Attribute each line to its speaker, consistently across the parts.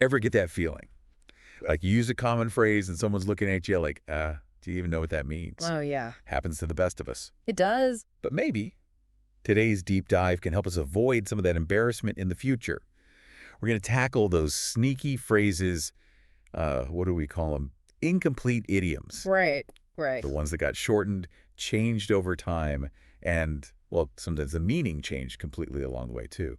Speaker 1: Ever get that feeling? Like you use a common phrase and someone's looking at you like, do you even know what that means?
Speaker 2: Oh, yeah.
Speaker 1: Happens to the best of us.
Speaker 2: It does.
Speaker 1: But maybe today's deep dive can help us avoid some of that embarrassment in the future. We're going to tackle those sneaky phrases, what do we call them? Incomplete idioms.
Speaker 2: Right, right.
Speaker 1: The ones that got shortened, changed over time, and, well, sometimes the meaning changed completely along the way, too.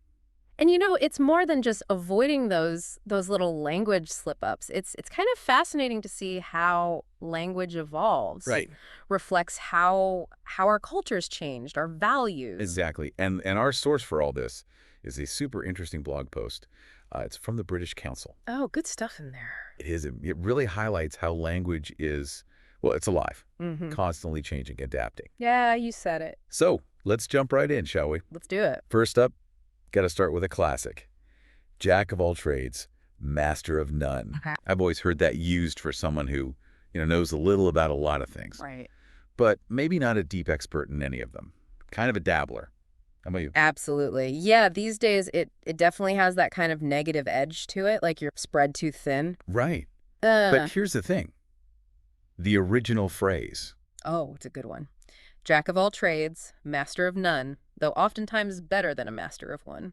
Speaker 2: And it's more than just avoiding those little language slip-ups. It's kind of fascinating to see how language evolves.
Speaker 1: Right.
Speaker 2: Reflects how our culture's changed, our values.
Speaker 1: Exactly. And our source for all this is a super interesting blog post. It's from the British Council.
Speaker 2: Oh, good stuff in there.
Speaker 1: It is. It really highlights how language is, well, it's alive,
Speaker 2: Mm-hmm.
Speaker 1: constantly changing, adapting.
Speaker 2: Yeah, you said it.
Speaker 1: So let's jump right in, shall we?
Speaker 2: Let's do it.
Speaker 1: First up, got to start with a classic. Jack of all trades, master of none.
Speaker 2: Okay.
Speaker 1: I've always heard that used for someone who, knows a little about a lot of things,
Speaker 2: Right.
Speaker 1: but maybe not a deep expert in any of them. Kind of a dabbler. How about you?
Speaker 2: Absolutely. Yeah, these days it definitely has that kind of negative edge to it, like you're spread too thin.
Speaker 1: Right.
Speaker 2: Uh,
Speaker 1: But here's the thing. The original phrase.
Speaker 2: oh, it's a good one. Jack of all trades, master of none, though oftentimes better than a master of one.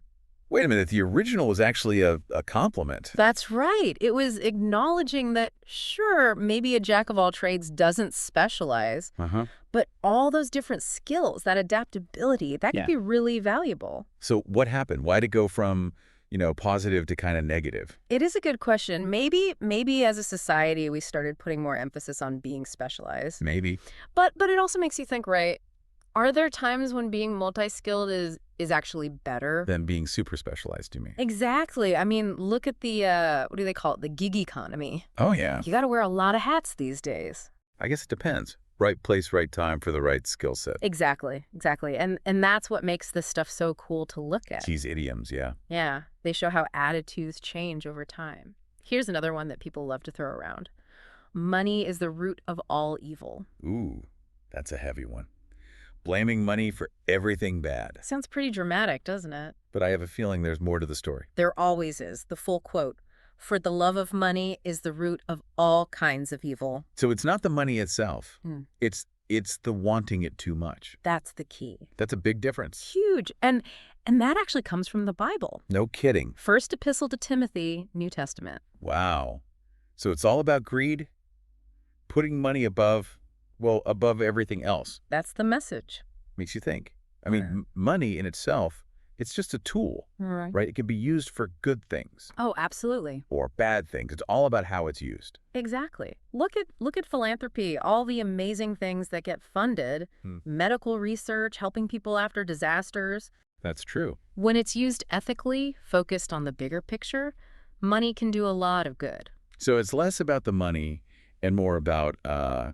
Speaker 1: Wait a minute. The original was actually a compliment.
Speaker 2: That's right. It was acknowledging that, sure, maybe a jack of all trades doesn't specialize,
Speaker 1: Uh-huh.
Speaker 2: but all those different skills, that adaptability, that
Speaker 1: Yeah.
Speaker 2: could be really valuable.
Speaker 1: So what happened? Why'd it go from, positive to kind of negative?
Speaker 2: It is a good question. Maybe as a society we started putting more emphasis on being specialized.
Speaker 1: Maybe.
Speaker 2: But it also makes you think, right? Are there times when being multi-skilled is actually better?
Speaker 1: Than being super specialized, you mean?
Speaker 2: Exactly. I mean, look at the what do they call it? The gig economy.
Speaker 1: Oh, yeah.
Speaker 2: You got to wear a lot of hats these days.
Speaker 1: I guess it depends. Right place, right time for the right skill set.
Speaker 2: Exactly. And that's what makes this stuff so cool to look at.
Speaker 1: These idioms, yeah.
Speaker 2: Yeah, they show how attitudes change over time. Here's another one that people love to throw around. Money is the root of all evil.
Speaker 1: Ooh, that's a heavy one. Blaming money for everything bad.
Speaker 2: Sounds pretty dramatic, doesn't it?
Speaker 1: But I have a feeling there's more to the story.
Speaker 2: There always is. The full quote. For the love of money is the root of all kinds of evil.
Speaker 1: So it's not the money itself.
Speaker 2: Hmm.
Speaker 1: It's the wanting it too much.
Speaker 2: That's the key.
Speaker 1: That's a big difference.
Speaker 2: Huge. And that actually comes from the Bible.
Speaker 1: No kidding.
Speaker 2: First epistle to Timothy, New Testament.
Speaker 1: Wow. So it's all about greed? Putting money above everything else.
Speaker 2: That's the message.
Speaker 1: Makes you think. I mean, money in itself, it's just a tool, right? It can be used for good things
Speaker 2: Oh, absolutely.
Speaker 1: or bad things. It's all about how it's used.
Speaker 2: Exactly. Look at philanthropy, all the amazing things that get funded, medical research, helping people after disasters.
Speaker 1: That's true.
Speaker 2: When it's used ethically, focused on the bigger picture, money can do a lot of good.
Speaker 1: So it's less about the money and more about, I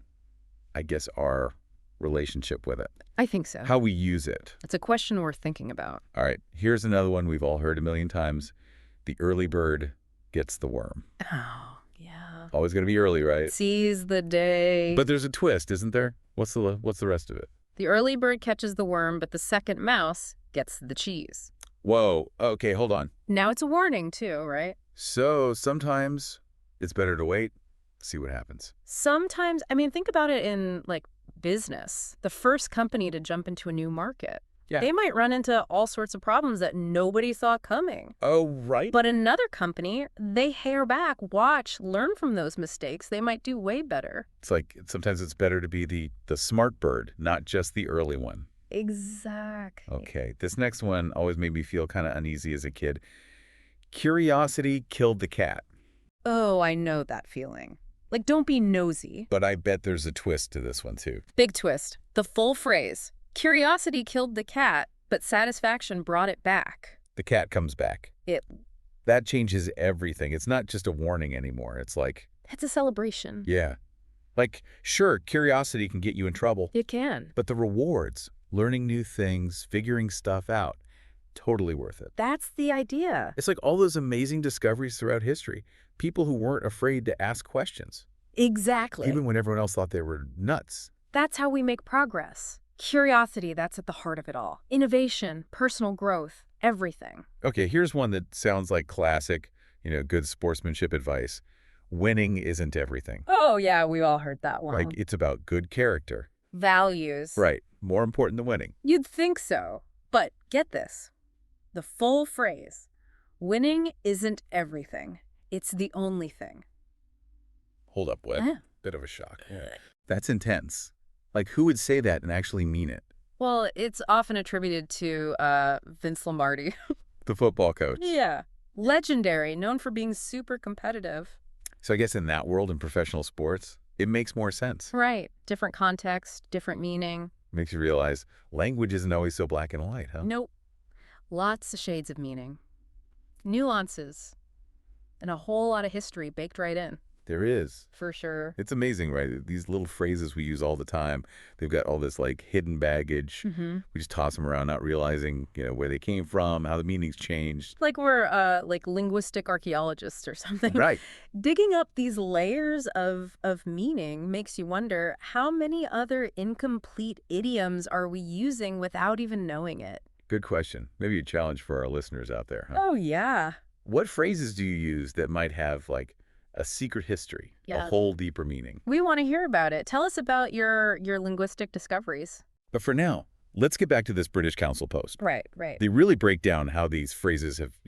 Speaker 1: guess, our relationship with it,
Speaker 2: I think so.
Speaker 1: how we use it.
Speaker 2: It's a question worth thinking about.
Speaker 1: All right, here's another one we've all heard a million times. The early bird gets the worm.
Speaker 2: Oh, yeah.
Speaker 1: Always going to be early, right?
Speaker 2: Seize the day.
Speaker 1: But there's a twist, isn't there? What's the rest of it?
Speaker 2: The early bird catches the worm, but the second mouse gets the cheese.
Speaker 1: Whoa, okay, hold on.
Speaker 2: Now it's a warning, too, right?
Speaker 1: So sometimes it's better to wait, see what happens.
Speaker 2: Sometimes, think about it in, business. The first company to jump into a new market.
Speaker 1: Yeah.
Speaker 2: They might run into all sorts of problems that nobody saw coming.
Speaker 1: Oh, right.
Speaker 2: But another company, they hair back, watch, learn from those mistakes. They might do way better.
Speaker 1: It's like sometimes it's better to be the smart bird, not just the early one.
Speaker 2: Exactly.
Speaker 1: Okay, this next one always made me feel kind of uneasy as a kid. Curiosity killed the cat.
Speaker 2: Oh, I know that feeling. Don't be nosy.
Speaker 1: But I bet there's a twist to this one, too.
Speaker 2: Big twist. The full phrase. Curiosity killed the cat, but satisfaction brought it back.
Speaker 1: The cat comes back. That changes everything. It's not just a warning anymore. It's
Speaker 2: It's a celebration.
Speaker 1: yeah. Sure, curiosity can get you in trouble.
Speaker 2: It can.
Speaker 1: But the rewards, learning new things, figuring stuff out, totally worth it.
Speaker 2: That's the idea.
Speaker 1: It's like all those amazing discoveries throughout history. People who weren't afraid to ask questions.
Speaker 2: Exactly.
Speaker 1: Even when everyone else thought they were nuts.
Speaker 2: That's how we make progress. Curiosity, that's at the heart of it all. Innovation, personal growth, everything.
Speaker 1: Okay, here's one that sounds like classic. Good sportsmanship advice. Winning isn't everything.
Speaker 2: Oh, yeah, we all heard that
Speaker 1: Like,
Speaker 2: one.
Speaker 1: it's about good character.
Speaker 2: Values.
Speaker 1: Right. More important than winning.
Speaker 2: You'd think so. But get this. The full phrase. Winning isn't everything. It's the only thing.
Speaker 1: Hold up, what?
Speaker 2: Yeah.
Speaker 1: Bit of a shock. Yeah. That's intense. Like, who would say that and actually mean it?
Speaker 2: Well, it's often attributed to Vince Lombardi.
Speaker 1: The football coach.
Speaker 2: Yeah. Legendary, known for being super competitive.
Speaker 1: So I guess in that world, in professional sports, it makes more sense.
Speaker 2: Right. Different context, different meaning.
Speaker 1: Makes you realize language isn't always so black and white, huh?
Speaker 2: Nope. Lots of shades of meaning. Nuances. And a whole lot of history baked right in.
Speaker 1: There is.
Speaker 2: For sure.
Speaker 1: It's amazing, right? These little phrases we use all the time, they've got all this, like, hidden baggage.
Speaker 2: Mm-hmm.
Speaker 1: We just toss them around, not realizing, where they came from, how the meaning's changed.
Speaker 2: Like we're like linguistic archaeologists or something.
Speaker 1: Right.
Speaker 2: Digging up these layers of meaning makes you wonder how many other incomplete idioms are we using without even knowing it?
Speaker 1: Good question. Maybe a challenge for our listeners out there, huh?
Speaker 2: Oh, yeah.
Speaker 1: What phrases do you use that might have, like, a secret history, a
Speaker 2: Yeah.
Speaker 1: whole deeper meaning?
Speaker 2: We want to hear about it. Tell us about your linguistic discoveries.
Speaker 1: But for now, let's get back to this British Council post.
Speaker 2: Right, right.
Speaker 1: They really break down how these phrases have,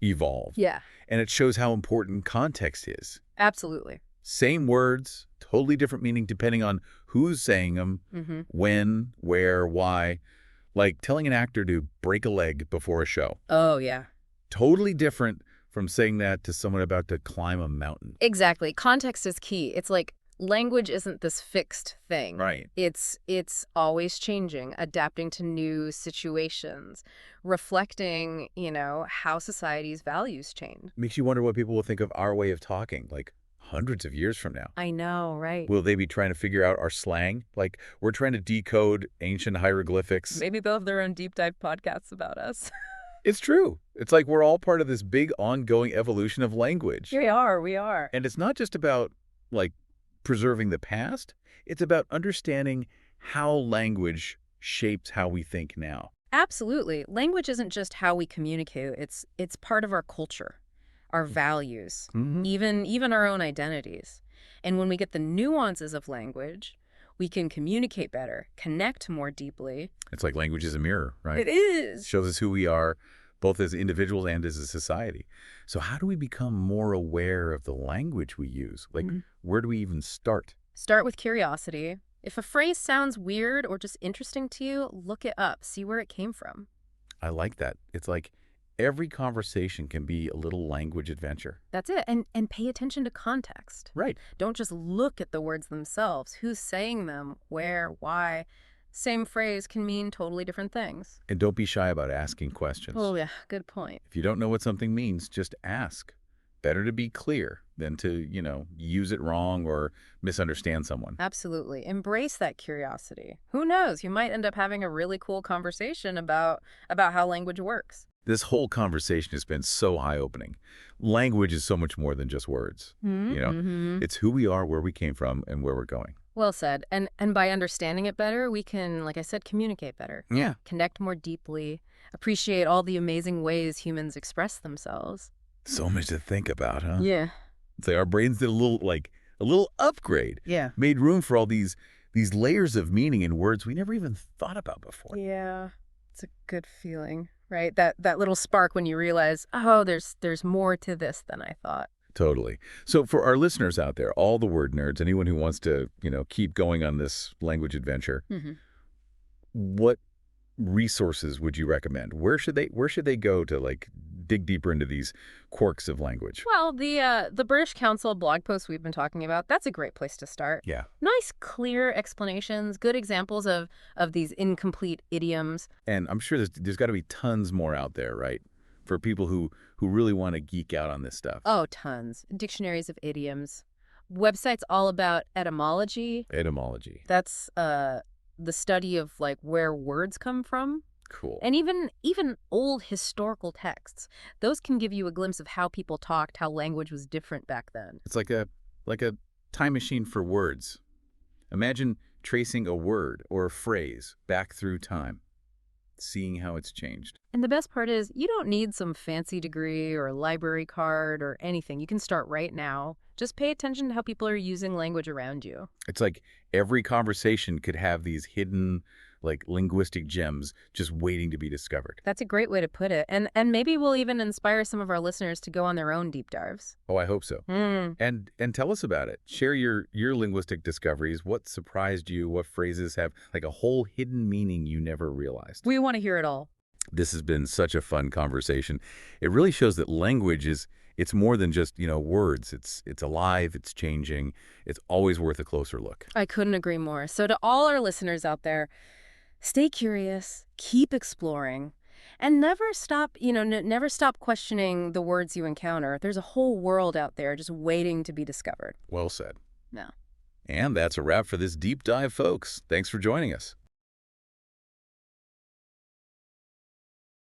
Speaker 1: evolved.
Speaker 2: Yeah,
Speaker 1: And it shows how important context is.
Speaker 2: absolutely.
Speaker 1: Same words, totally different meaning depending on who's saying them,
Speaker 2: Mm-hmm.
Speaker 1: when, where, why. Like telling an actor to break a leg before a show.
Speaker 2: Oh, yeah.
Speaker 1: Totally different from saying that to someone about to climb a mountain.
Speaker 2: Exactly. Context is key. It's like language isn't this fixed thing.
Speaker 1: Right.
Speaker 2: It's always changing, adapting to new situations, reflecting, how society's values change.
Speaker 1: Makes you wonder what people will think of our way of talking, like hundreds of years from now.
Speaker 2: I know, right?
Speaker 1: Will they be trying to figure out our slang? Like, we're trying to decode ancient hieroglyphics.
Speaker 2: Maybe they'll have their own deep dive podcasts about us.
Speaker 1: It's true. It's like we're all part of this big ongoing evolution of language.
Speaker 2: We are.
Speaker 1: And it's not just about, like, preserving the past. It's about understanding how language shapes how we think now.
Speaker 2: Absolutely. Language isn't just how we communicate. It's part of our culture, our values,
Speaker 1: Mm-hmm.
Speaker 2: even our own identities. And when we get the nuances of language, we can communicate better, connect more deeply.
Speaker 1: It's like language is a mirror, right?
Speaker 2: It is.
Speaker 1: Shows us who we are, both as individuals and as a society. So how do we become more aware of the language we use? Like, where do we even start?
Speaker 2: Start with curiosity. If a phrase sounds weird or just interesting to you, look it up, see where it came from.
Speaker 1: I like that. It's like every conversation can be a little language adventure.
Speaker 2: That's it. And pay attention to context.
Speaker 1: Right.
Speaker 2: Don't just look at the words themselves. Who's saying them? Where? Why? Same phrase can mean totally different things.
Speaker 1: And don't be shy about asking questions.
Speaker 2: Oh, yeah. Good point.
Speaker 1: If you don't know what something means, just ask. Better to be clear than to, use it wrong or misunderstand someone.
Speaker 2: Absolutely. Embrace that curiosity. Who knows? You might end up having a really cool conversation about how language works.
Speaker 1: This whole conversation has been so eye-opening. Language is so much more than just words.
Speaker 2: Mm-hmm.
Speaker 1: It's who we are, where we came from, and where we're going.
Speaker 2: Well said. And by understanding it better, we can, like I said, communicate better.
Speaker 1: Yeah.
Speaker 2: Connect more deeply, appreciate all the amazing ways humans express themselves.
Speaker 1: So much to think about, huh?
Speaker 2: Yeah.
Speaker 1: It's like our brains did a little upgrade.
Speaker 2: Yeah.
Speaker 1: Made room for all these layers of meaning in words we never even thought about before.
Speaker 2: Yeah. It's a good feeling, right? That little spark when you realize, oh, there's more to this than I thought.
Speaker 1: Totally. So for our listeners out there, all the word nerds, anyone who wants to, keep going on this language adventure, what resources would you recommend? Where should they go to, like, dig deeper into these quirks of language?
Speaker 2: Well, the British Council blog post we've been talking about, that's a great place to start.
Speaker 1: Yeah.
Speaker 2: Nice, clear explanations, good examples of these incomplete idioms.
Speaker 1: And I'm sure there's got to be tons more out there, right? For people who really want to geek out on this stuff.
Speaker 2: Oh, tons. Dictionaries of idioms. Websites all about etymology.
Speaker 1: Etymology.
Speaker 2: That's the study of, like, where words come from.
Speaker 1: Cool.
Speaker 2: And even old historical texts. Those can give you a glimpse of how people talked, how language was different back then.
Speaker 1: It's like a time machine for words. Imagine tracing a word or a phrase back through time. seeing how it's changed.
Speaker 2: And the best part is, you don't need some fancy degree or library card or anything. You can start right now. Just pay attention to how people are using language around you.
Speaker 1: It's like every conversation could have these hidden, like, linguistic gems just waiting to be discovered.
Speaker 2: That's a great way to put it. And maybe we'll even inspire some of our listeners to go on their own deep dives.
Speaker 1: Oh, I hope so.
Speaker 2: Hmm.
Speaker 1: And tell us about it. Share your linguistic discoveries. What surprised you? What phrases have like a whole hidden meaning you never realized?
Speaker 2: We want to hear it all.
Speaker 1: This has been such a fun conversation. It really shows that language is it's more than just, words. It's alive, it's changing. It's always worth a closer look.
Speaker 2: I couldn't agree more. So to all our listeners out there, stay curious, keep exploring, and never stop, never stop questioning the words you encounter. There's a whole world out there just waiting to be discovered.
Speaker 1: Well said.
Speaker 2: No.
Speaker 1: And that's a wrap for this deep dive, folks. Thanks for joining us.